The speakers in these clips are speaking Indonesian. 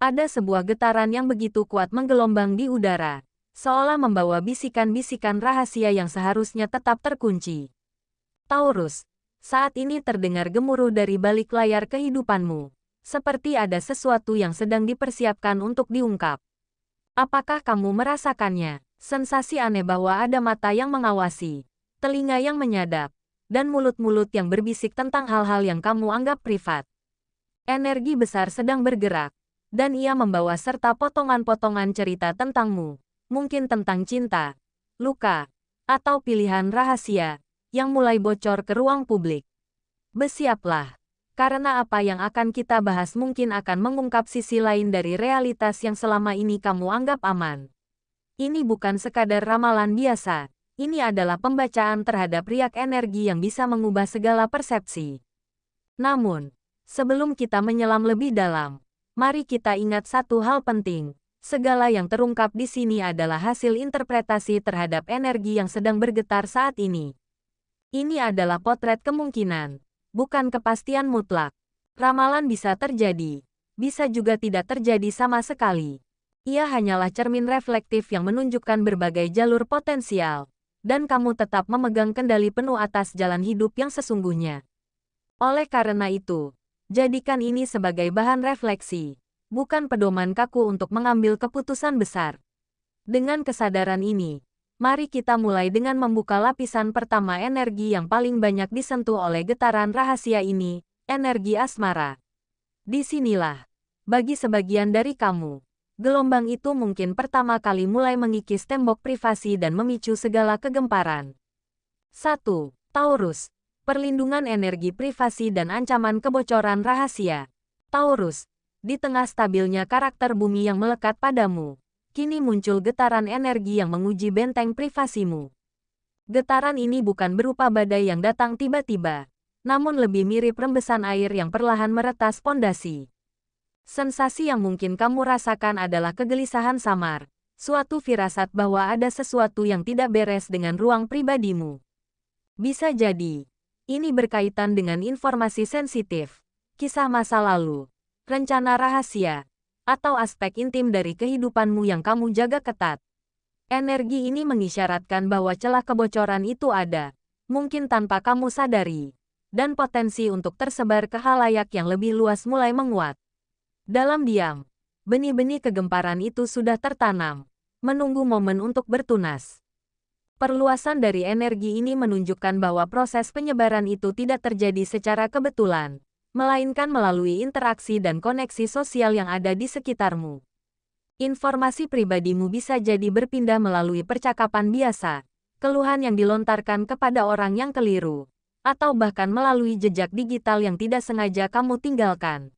Ada sebuah getaran yang begitu kuat menggelombang di udara, seolah membawa bisikan-bisikan rahasia yang seharusnya tetap terkunci. Taurus, saat ini terdengar gemuruh dari balik layar kehidupanmu, seperti ada sesuatu yang sedang dipersiapkan untuk diungkap. Apakah kamu merasakannya? Sensasi aneh bahwa ada mata yang mengawasi, telinga yang menyadap, dan mulut-mulut yang berbisik tentang hal-hal yang kamu anggap privat. Energi besar sedang bergerak, dan ia membawa serta potongan-potongan cerita tentangmu, mungkin tentang cinta, luka, atau pilihan rahasia, yang mulai bocor ke ruang publik. Bersiaplah, karena apa yang akan kita bahas mungkin akan mengungkap sisi lain dari realitas yang selama ini kamu anggap aman. Ini bukan sekadar ramalan biasa, ini adalah pembacaan terhadap riak energi yang bisa mengubah segala persepsi. Namun, sebelum kita menyelam lebih dalam, mari kita ingat satu hal penting. Segala yang terungkap di sini adalah hasil interpretasi terhadap energi yang sedang bergetar saat ini. Ini adalah potret kemungkinan, bukan kepastian mutlak. Ramalan bisa terjadi, bisa juga tidak terjadi sama sekali. Ia hanyalah cermin reflektif yang menunjukkan berbagai jalur potensial, dan kamu tetap memegang kendali penuh atas jalan hidup yang sesungguhnya. Oleh karena itu, jadikan ini sebagai bahan refleksi, bukan pedoman kaku untuk mengambil keputusan besar. Dengan kesadaran ini, mari kita mulai dengan membuka lapisan pertama energi yang paling banyak disentuh oleh getaran rahasia ini, energi asmara. Disinilah, bagi sebagian dari kamu, gelombang itu mungkin pertama kali mulai mengikis tembok privasi dan memicu segala kegemparan. 1. Taurus, perlindungan energi privasi dan ancaman kebocoran rahasia. Taurus, di tengah stabilnya karakter bumi yang melekat padamu, kini muncul getaran energi yang menguji benteng privasimu. Getaran ini bukan berupa badai yang datang tiba-tiba, namun lebih mirip rembesan air yang perlahan meretas pondasi. Sensasi yang mungkin kamu rasakan adalah kegelisahan samar, suatu firasat bahwa ada sesuatu yang tidak beres dengan ruang pribadimu. Bisa jadi, ini berkaitan dengan informasi sensitif, kisah masa lalu, rencana rahasia, atau aspek intim dari kehidupanmu yang kamu jaga ketat. Energi ini mengisyaratkan bahwa celah kebocoran itu ada, mungkin tanpa kamu sadari, dan potensi untuk tersebar ke khalayak yang lebih luas mulai menguat. Dalam diam, benih-benih kegemparan itu sudah tertanam, menunggu momen untuk bertunas. Perluasan dari energi ini menunjukkan bahwa proses penyebaran itu tidak terjadi secara kebetulan, melainkan melalui interaksi dan koneksi sosial yang ada di sekitarmu. Informasi pribadimu bisa jadi berpindah melalui percakapan biasa, keluhan yang dilontarkan kepada orang yang keliru, atau bahkan melalui jejak digital yang tidak sengaja kamu tinggalkan.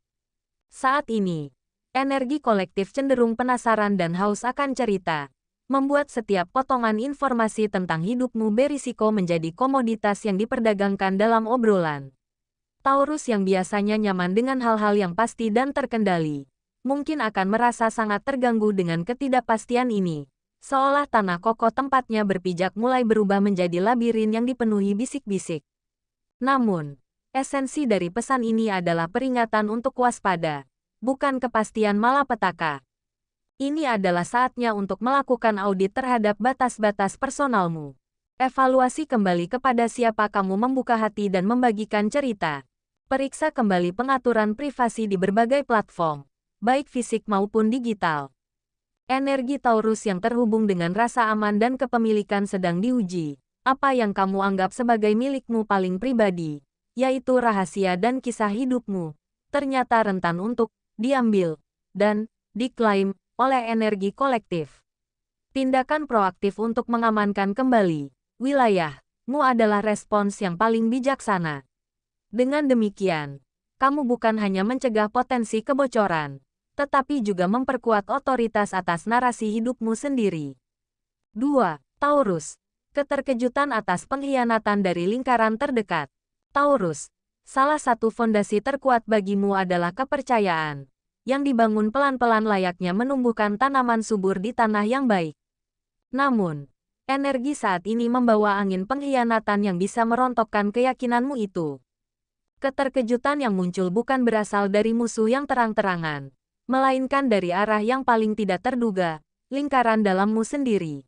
Saat ini, energi kolektif cenderung penasaran dan haus akan cerita, membuat setiap potongan informasi tentang hidupmu berisiko menjadi komoditas yang diperdagangkan dalam obrolan. Taurus yang biasanya nyaman dengan hal-hal yang pasti dan terkendali, mungkin akan merasa sangat terganggu dengan ketidakpastian ini, seolah tanah kokoh tempatnya berpijak mulai berubah menjadi labirin yang dipenuhi bisik-bisik. Namun, esensi dari pesan ini adalah peringatan untuk waspada, bukan kepastian malapetaka. Ini adalah saatnya untuk melakukan audit terhadap batas-batas personalmu. Evaluasi kembali kepada siapa kamu membuka hati dan membagikan cerita. Periksa kembali pengaturan privasi di berbagai platform, baik fisik maupun digital. Energi Taurus yang terhubung dengan rasa aman dan kepemilikan sedang diuji. Apa yang kamu anggap sebagai milikmu paling pribadi, yaitu rahasia dan kisah hidupmu, ternyata rentan untuk diambil dan diklaim oleh energi kolektif. Tindakan proaktif untuk mengamankan kembali wilayahmu adalah respons yang paling bijaksana. Dengan demikian, kamu bukan hanya mencegah potensi kebocoran, tetapi juga memperkuat otoritas atas narasi hidupmu sendiri. 2. Taurus, keterkejutan atas pengkhianatan dari lingkaran terdekat. Taurus, salah satu fondasi terkuat bagimu adalah kepercayaan, yang dibangun pelan-pelan layaknya menumbuhkan tanaman subur di tanah yang baik. Namun, energi saat ini membawa angin pengkhianatan yang bisa merontokkan keyakinanmu itu. Keterkejutan yang muncul bukan berasal dari musuh yang terang-terangan, melainkan dari arah yang paling tidak terduga, lingkaran dalammu sendiri.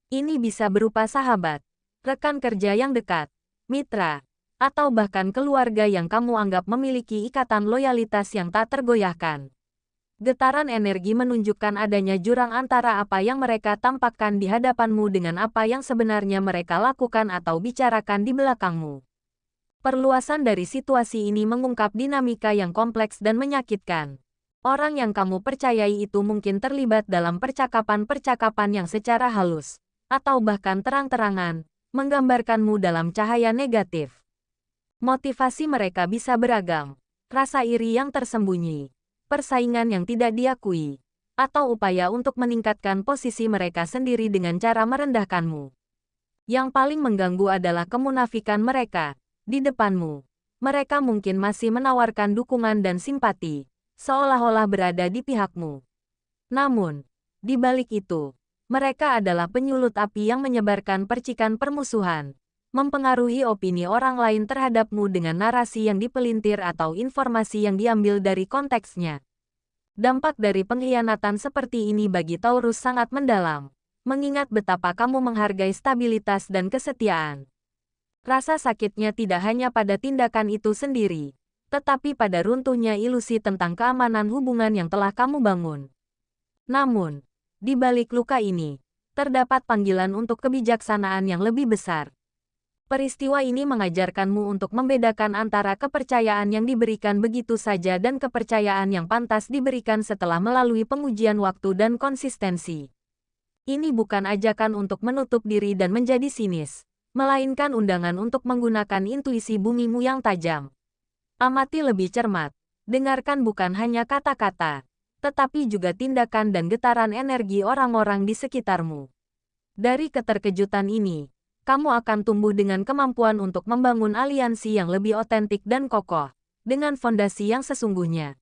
Ini bisa berupa sahabat, rekan kerja yang dekat, mitra, atau bahkan keluarga yang kamu anggap memiliki ikatan loyalitas yang tak tergoyahkan. Getaran energi menunjukkan adanya jurang antara apa yang mereka tampakkan di hadapanmu dengan apa yang sebenarnya mereka lakukan atau bicarakan di belakangmu. Perluasan dari situasi ini mengungkap dinamika yang kompleks dan menyakitkan. Orang yang kamu percayai itu mungkin terlibat dalam percakapan-percakapan yang secara halus, atau bahkan terang-terangan, menggambarkanmu dalam cahaya negatif. Motivasi mereka bisa beragam, rasa iri yang tersembunyi, persaingan yang tidak diakui, atau upaya untuk meningkatkan posisi mereka sendiri dengan cara merendahkanmu. Yang paling mengganggu adalah kemunafikan mereka. Di depanmu, mereka mungkin masih menawarkan dukungan dan simpati, seolah-olah berada di pihakmu. Namun, di balik itu, mereka adalah penyulut api yang menyebarkan percikan permusuhan, mempengaruhi opini orang lain terhadapmu dengan narasi yang dipelintir atau informasi yang diambil dari konteksnya. Dampak dari pengkhianatan seperti ini bagi Taurus sangat mendalam, mengingat betapa kamu menghargai stabilitas dan kesetiaan. Rasa sakitnya tidak hanya pada tindakan itu sendiri, tetapi pada runtuhnya ilusi tentang keamanan hubungan yang telah kamu bangun. Namun, di balik luka ini, terdapat panggilan untuk kebijaksanaan yang lebih besar. Peristiwa ini mengajarkanmu untuk membedakan antara kepercayaan yang diberikan begitu saja dan kepercayaan yang pantas diberikan setelah melalui pengujian waktu dan konsistensi. Ini bukan ajakan untuk menutup diri dan menjadi sinis, melainkan undangan untuk menggunakan intuisi bumimu yang tajam. Amati lebih cermat, dengarkan bukan hanya kata-kata, tetapi juga tindakan dan getaran energi orang-orang di sekitarmu. Dari keterkejutan ini, kamu akan tumbuh dengan kemampuan untuk membangun aliansi yang lebih otentik dan kokoh, dengan fondasi yang sesungguhnya.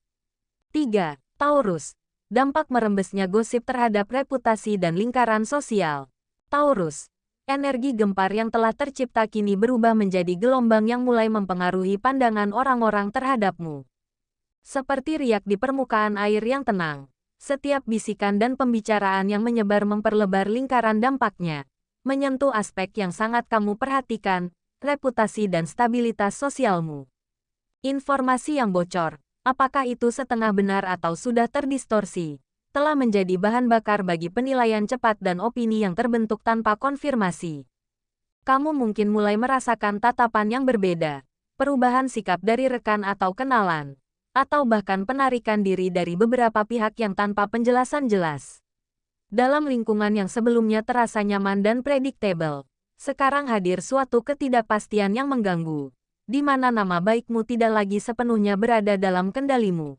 3. Taurus. Dampak merembesnya gosip terhadap reputasi dan lingkaran sosial. Taurus. Energi gempar yang telah tercipta kini berubah menjadi gelombang yang mulai mempengaruhi pandangan orang-orang terhadapmu. Seperti riak di permukaan air yang tenang, setiap bisikan dan pembicaraan yang menyebar memperlebar lingkaran dampaknya, menyentuh aspek yang sangat kamu perhatikan, reputasi dan stabilitas sosialmu. Informasi yang bocor, apakah itu setengah benar atau sudah terdistorsi, telah menjadi bahan bakar bagi penilaian cepat dan opini yang terbentuk tanpa konfirmasi. Kamu mungkin mulai merasakan tatapan yang berbeda, perubahan sikap dari rekan atau kenalan, atau bahkan penarikan diri dari beberapa pihak yang tanpa penjelasan jelas. Dalam lingkungan yang sebelumnya terasa nyaman dan predictable, sekarang hadir suatu ketidakpastian yang mengganggu, di mana nama baikmu tidak lagi sepenuhnya berada dalam kendalimu.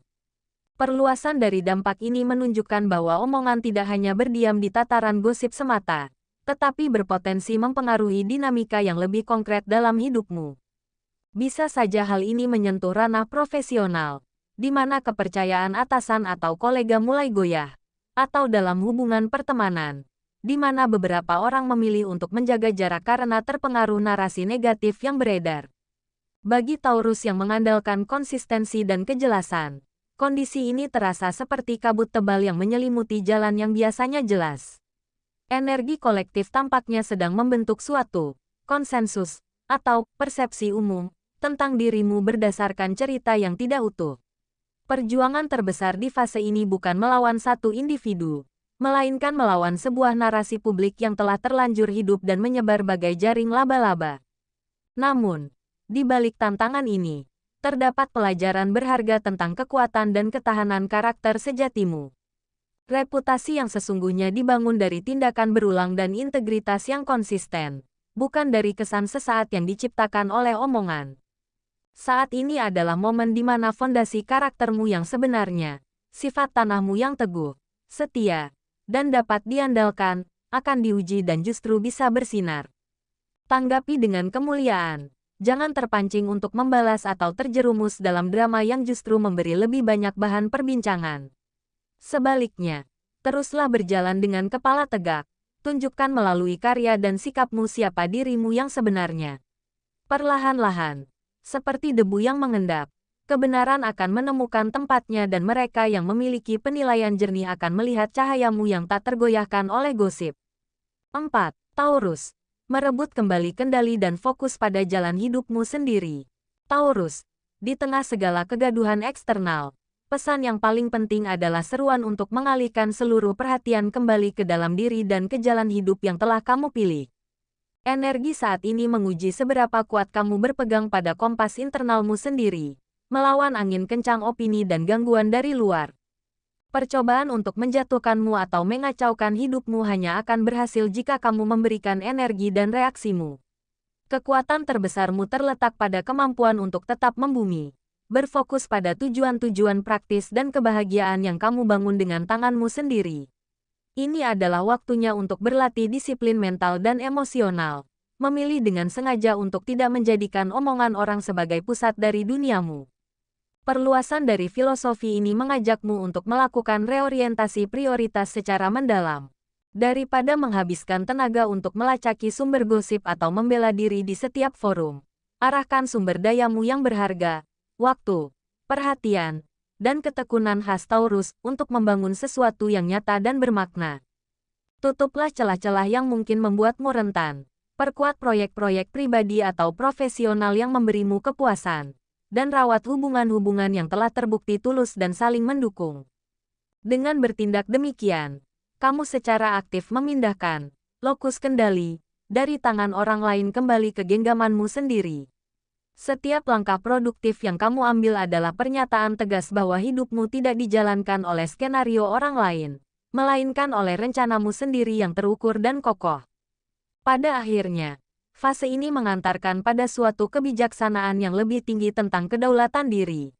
Perluasan dari dampak ini menunjukkan bahwa omongan tidak hanya berdiam di tataran gosip semata, tetapi berpotensi mempengaruhi dinamika yang lebih konkret dalam hidupmu. Bisa saja hal ini menyentuh ranah profesional, di mana kepercayaan atasan atau kolega mulai goyah, atau dalam hubungan pertemanan, di mana beberapa orang memilih untuk menjaga jarak karena terpengaruh narasi negatif yang beredar. Bagi Taurus yang mengandalkan konsistensi dan kejelasan, kondisi ini terasa seperti kabut tebal yang menyelimuti jalan yang biasanya jelas. Energi kolektif tampaknya sedang membentuk suatu konsensus atau persepsi umum tentang dirimu berdasarkan cerita yang tidak utuh. Perjuangan terbesar di fase ini bukan melawan satu individu, melainkan melawan sebuah narasi publik yang telah terlanjur hidup dan menyebar bagai jaring laba-laba. Namun, di balik tantangan ini, terdapat pelajaran berharga tentang kekuatan dan ketahanan karakter sejatimu. Reputasi yang sesungguhnya dibangun dari tindakan berulang dan integritas yang konsisten, bukan dari kesan sesaat yang diciptakan oleh omongan. Saat ini adalah momen di mana fondasi karaktermu yang sebenarnya, sifat tanahmu yang teguh, setia, dan dapat diandalkan, akan diuji dan justru bisa bersinar. Tanggapi dengan kemuliaan, jangan terpancing untuk membalas atau terjerumus dalam drama yang justru memberi lebih banyak bahan perbincangan. Sebaliknya, teruslah berjalan dengan kepala tegak, tunjukkan melalui karya dan sikapmu siapa dirimu yang sebenarnya. Perlahan-lahan, seperti debu yang mengendap, kebenaran akan menemukan tempatnya dan mereka yang memiliki penilaian jernih akan melihat cahayamu yang tak tergoyahkan oleh gosip. 4. Taurus. Merebut kembali kendali dan fokus pada jalan hidupmu sendiri. Taurus. Di tengah segala kegaduhan eksternal, pesan yang paling penting adalah seruan untuk mengalihkan seluruh perhatian kembali ke dalam diri dan ke jalan hidup yang telah kamu pilih. Energi saat ini menguji seberapa kuat kamu berpegang pada kompas internalmu sendiri, melawan angin kencang opini dan gangguan dari luar. Percobaan untuk menjatuhkanmu atau mengacaukan hidupmu hanya akan berhasil jika kamu memberikan energi dan reaksimu. Kekuatan terbesarmu terletak pada kemampuan untuk tetap membumi, berfokus pada tujuan-tujuan praktis dan kebahagiaan yang kamu bangun dengan tanganmu sendiri. Ini adalah waktunya untuk berlatih disiplin mental dan emosional, memilih dengan sengaja untuk tidak menjadikan omongan orang sebagai pusat dari duniamu. Perluasan dari filosofi ini mengajakmu untuk melakukan reorientasi prioritas secara mendalam. Daripada menghabiskan tenaga untuk melacaki sumber gosip atau membela diri di setiap forum, arahkan sumber dayamu yang berharga, waktu, perhatian, dan ketekunan khas Taurus untuk membangun sesuatu yang nyata dan bermakna. Tutuplah celah-celah yang mungkin membuatmu rentan. Perkuat proyek-proyek pribadi atau profesional yang memberimu kepuasan, dan rawat hubungan-hubungan yang telah terbukti tulus dan saling mendukung. Dengan bertindak demikian, kamu secara aktif memindahkan lokus kendali dari tangan orang lain kembali ke genggamanmu sendiri. Setiap langkah produktif yang kamu ambil adalah pernyataan tegas bahwa hidupmu tidak dijalankan oleh skenario orang lain, melainkan oleh rencanamu sendiri yang terukur dan kokoh. Pada akhirnya, fase ini mengantarkan pada suatu kebijaksanaan yang lebih tinggi tentang kedaulatan diri.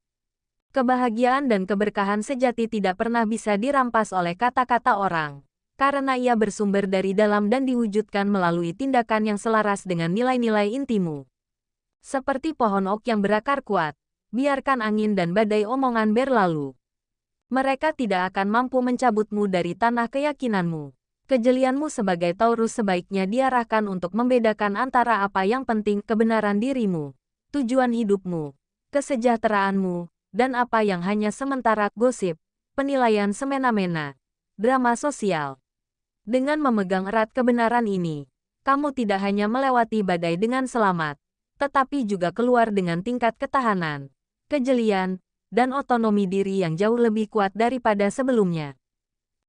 Kebahagiaan dan keberkahan sejati tidak pernah bisa dirampas oleh kata-kata orang, karena ia bersumber dari dalam dan diwujudkan melalui tindakan yang selaras dengan nilai-nilai intimu. Seperti pohon oak yang berakar kuat, biarkan angin dan badai omongan berlalu. Mereka tidak akan mampu mencabutmu dari tanah keyakinanmu. Kejelianmu sebagai Taurus sebaiknya diarahkan untuk membedakan antara apa yang penting, kebenaran dirimu, tujuan hidupmu, kesejahteraanmu, dan apa yang hanya sementara, gosip, penilaian semena-mena, drama sosial. Dengan memegang erat kebenaran ini, kamu tidak hanya melewati badai dengan selamat, tetapi juga keluar dengan tingkat ketahanan, kejelian, dan otonomi diri yang jauh lebih kuat daripada sebelumnya.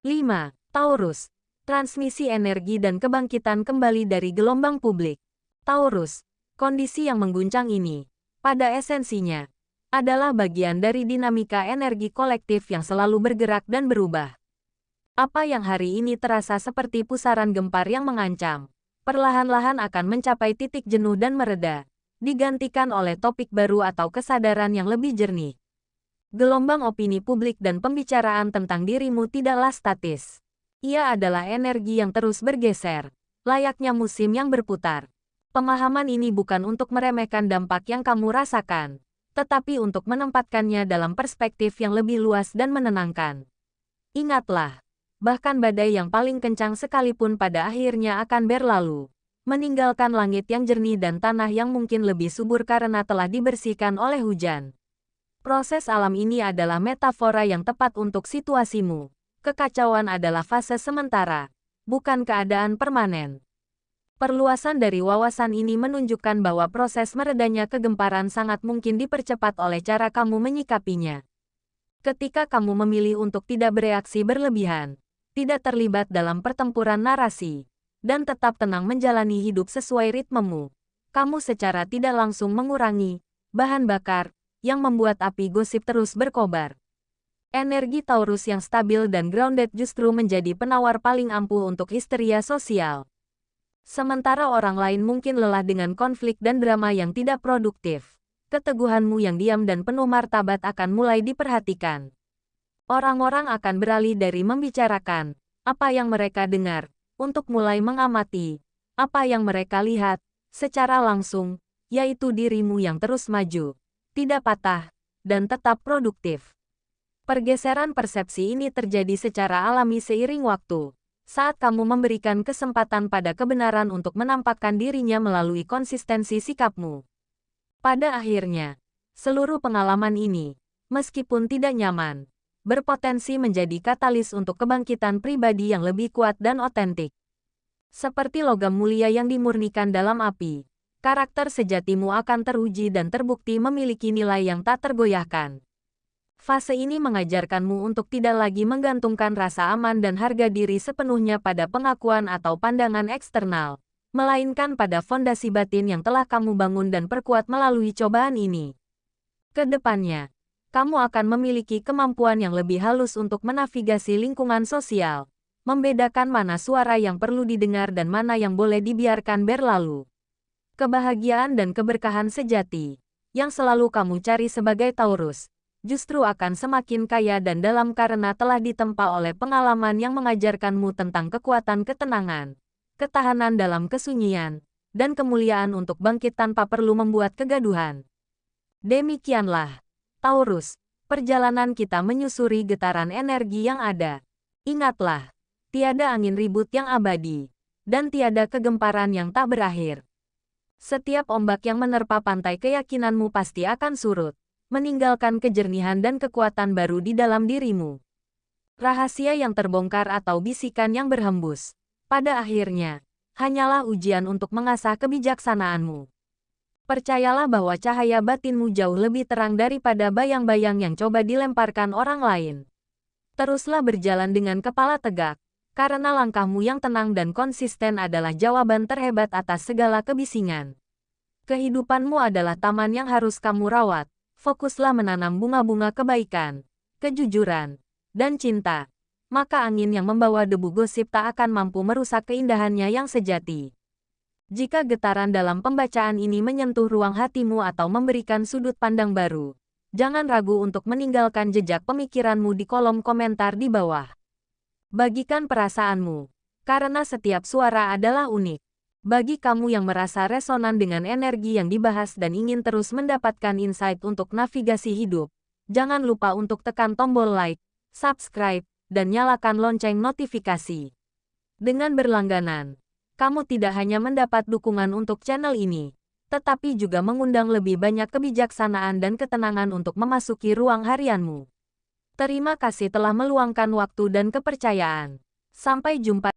5. Taurus. Transmisi energi dan kebangkitan kembali dari gelombang publik. Taurus, kondisi yang mengguncang ini, pada esensinya, adalah bagian dari dinamika energi kolektif yang selalu bergerak dan berubah. Apa yang hari ini terasa seperti pusaran gempar yang mengancam, perlahan-lahan akan mencapai titik jenuh dan mereda, digantikan oleh topik baru atau kesadaran yang lebih jernih. Gelombang opini publik dan pembicaraan tentang dirimu tidaklah statis. Ia adalah energi yang terus bergeser, layaknya musim yang berputar. Pemahaman ini bukan untuk meremehkan dampak yang kamu rasakan, tetapi untuk menempatkannya dalam perspektif yang lebih luas dan menenangkan. Ingatlah, bahkan badai yang paling kencang sekalipun pada akhirnya akan berlalu, meninggalkan langit yang jernih dan tanah yang mungkin lebih subur karena telah dibersihkan oleh hujan. Proses alam ini adalah metafora yang tepat untuk situasimu. Kekacauan adalah fase sementara, bukan keadaan permanen. Perluasan dari wawasan ini menunjukkan bahwa proses meredanya kegemparan sangat mungkin dipercepat oleh cara kamu menyikapinya. Ketika kamu memilih untuk tidak bereaksi berlebihan, tidak terlibat dalam pertempuran narasi, dan tetap tenang menjalani hidup sesuai ritmemu, kamu secara tidak langsung mengurangi bahan bakar yang membuat api gosip terus berkobar. Energi Taurus yang stabil dan grounded justru menjadi penawar paling ampuh untuk histeria sosial. Sementara orang lain mungkin lelah dengan konflik dan drama yang tidak produktif, keteguhanmu yang diam dan penuh martabat akan mulai diperhatikan. Orang-orang akan beralih dari membicarakan apa yang mereka dengar, untuk mulai mengamati apa yang mereka lihat secara langsung, yaitu dirimu yang terus maju, tidak patah, dan tetap produktif. Pergeseran persepsi ini terjadi secara alami seiring waktu, saat kamu memberikan kesempatan pada kebenaran untuk menampakkan dirinya melalui konsistensi sikapmu. Pada akhirnya, Seluruh pengalaman ini, meskipun tidak nyaman, berpotensi menjadi katalis untuk kebangkitan pribadi yang lebih kuat dan otentik. Seperti logam mulia yang dimurnikan dalam api, karakter sejatimu akan teruji dan terbukti memiliki nilai yang tak tergoyahkan. Fase ini mengajarkanmu untuk tidak lagi menggantungkan rasa aman dan harga diri sepenuhnya pada pengakuan atau pandangan eksternal, melainkan pada fondasi batin yang telah kamu bangun dan perkuat melalui cobaan ini. Kedepannya, kamu akan memiliki kemampuan yang lebih halus untuk menavigasi lingkungan sosial, membedakan mana suara yang perlu didengar dan mana yang boleh dibiarkan berlalu. Kebahagiaan dan keberkahan sejati, yang selalu kamu cari sebagai Taurus, justru akan semakin kaya dan dalam karena telah ditempa oleh pengalaman yang mengajarkanmu tentang kekuatan ketenangan, ketahanan dalam kesunyian, dan kemuliaan untuk bangkit tanpa perlu membuat kegaduhan. Demikianlah, Taurus, perjalanan kita menyusuri getaran energi yang ada. Ingatlah, tiada angin ribut yang abadi, dan tiada kegemparan yang tak berakhir. Setiap ombak yang menerpa pantai keyakinanmu pasti akan surut, meninggalkan kejernihan dan kekuatan baru di dalam dirimu. Rahasia yang terbongkar atau bisikan yang berhembus, pada akhirnya, hanyalah ujian untuk mengasah kebijaksanaanmu. Percayalah bahwa cahaya batinmu jauh lebih terang daripada bayang-bayang yang coba dilemparkan orang lain. Teruslah berjalan dengan kepala tegak, karena langkahmu yang tenang dan konsisten adalah jawaban terhebat atas segala kebisingan. Kehidupanmu adalah taman yang harus kamu rawat. Fokuslah menanam bunga-bunga kebaikan, kejujuran, dan cinta. Maka angin yang membawa debu gosip tak akan mampu merusak keindahannya yang sejati. Jika getaran dalam pembacaan ini menyentuh ruang hatimu atau memberikan sudut pandang baru, jangan ragu untuk meninggalkan jejak pemikiranmu di kolom komentar di bawah. Bagikan perasaanmu, karena setiap suara adalah unik. Bagi kamu yang merasa resonan dengan energi yang dibahas dan ingin terus mendapatkan insight untuk navigasi hidup, jangan lupa untuk tekan tombol like, subscribe, dan nyalakan lonceng notifikasi. Dengan berlangganan, kamu tidak hanya mendapat dukungan untuk channel ini, tetapi juga mengundang lebih banyak kebijaksanaan dan ketenangan untuk memasuki ruang harianmu. Terima kasih telah meluangkan waktu dan kepercayaan. Sampai jumpa.